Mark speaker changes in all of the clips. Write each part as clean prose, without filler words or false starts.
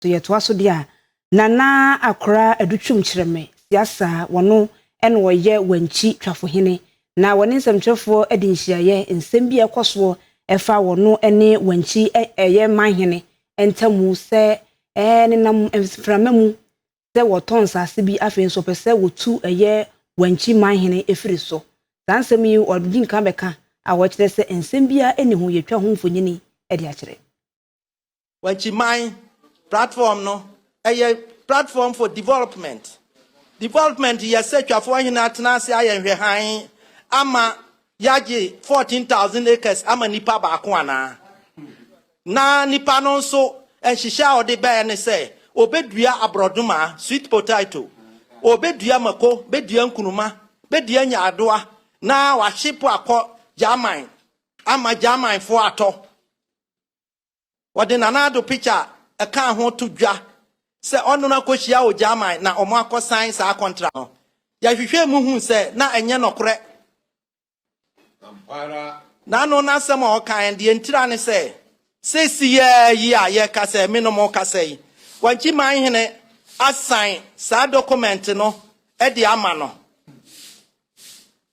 Speaker 1: so yetoaso dia nana akora adutwum kyereme siasa wono ene woye wanchi Twafohene na woni nsamtwefo edi nhyiaye nsem bi ekoso efa wono ene wanchi eye manhene entamu se nenam mframamu se woton sase bi afen so pese wotu eye Wenchimanhene efiri so sansem yi odin kan beka a wo kire se nsem bia ene ho yetwa ho mfonyini edi a kire
Speaker 2: Wenchiman platform no a platform for development. Development yes say Twafohene atena se ayenhwe han ama yaje 14,000 acres ama nipa baako ana na nipa no so enhihia ode be ne se obedua abrodoma sweet potato obedua mako bedua nkunuma bedua nya Adwoa na wahyepo akọ German ama German fo ato wode nanado picture eka ho to dwa se ono na kohia o German na omo akosan sa contract no ya hwehwe mu hu se na enye nokore na no na sem o kan de ntira ne se sesi yi a ye ka se me no mo ka se Wenchimanhene assign sa document no e de ama no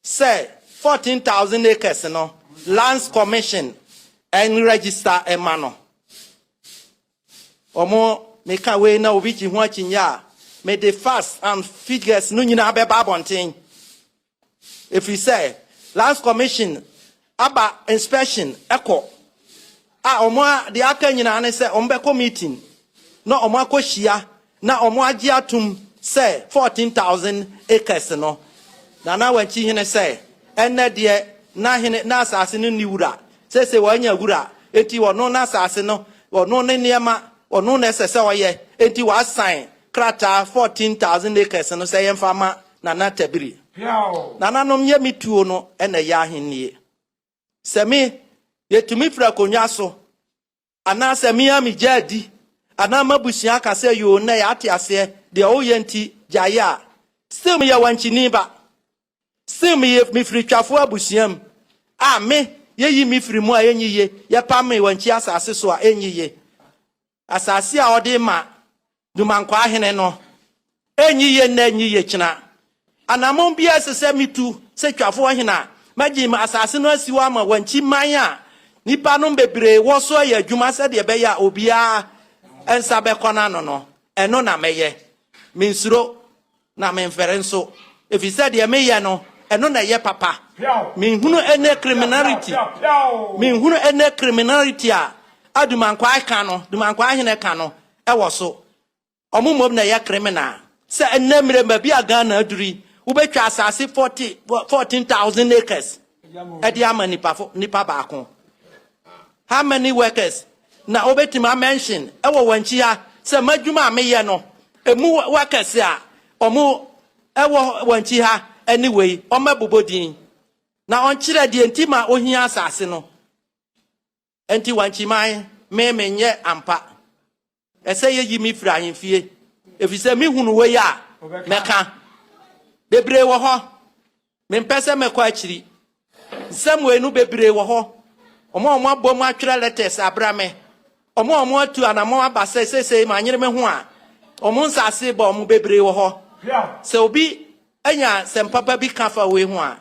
Speaker 2: say 14,000 acres no lands commission and register e ma no omo me ka we na obi ji ho achinya me the fast and figures no nyina be babonten if you say lands commission aba inspection echo omo de aka nyina ne say ombe meeting no omo akohia na omo agi atum say 14,000 acres no na Wenchimanhene say enne de na hene na asase no niwura se wanya wura enti wono na asase no wono ne niema wono na sese oye enti wa sign krata 14,000 acres no say yemfama na tabiri na nom ye mituo no ene ya ahenie se me yetumi fra konwa so ana se me ami jadi ana mabusia ka se yo na ya ate ase de oye nti jaya still me ya wanchini ba sim ye mi firi Twafo abusiam a me ye yi mi firi mu a enyiye ye pa me wanchi asase so a enyiye asase a ode ma dumankwa ahene no enyiye na enyiye kina anamon bia sese mitu se Twafohene a magi ma asase no asiwa ma Wenchiman a nipa no bebre wo so ya adwuma se de be ya obia ensa be kona no eno na meye minsuro na memferenso if he said ye meye no eno na ye papa min hunu ene criminality a adumankwa aka no dumankwa ahene ka no e wo so omumom na ye criminal se enemre ma bi aga na aduri wo betwa asase 14,000 acres e di ama nipa baako how many workers na obetima mention e wo wanchi ha se madwuma ameye no emu workers a omo e wo wanchi ha anyway omabobodin na onchire de ntima ohia asase no enti Wenchiman me menye ampa ese ye yi mi fira ahemfie efise mi hunu we ya meka bebre wo ho me mpese mekọ akiri samwe nu bebre wo ho omo abom atwere letters abrame omo atu anamo abase sese ma nyere me ho a omo nsase ba omo bebre wo ho se obi enya sempapa bi kafa we ho a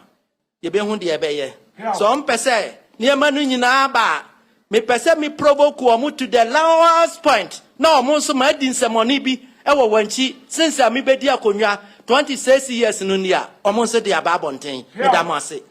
Speaker 2: ye be hu de ebe ye so mpese niema no nyina ba me pese me provoke omo to the lowest point na omo nso ma di nsemoni bi e wo wanchi since me bedi akonwa 26 years no nia omo nso de aba abonten me da mo ase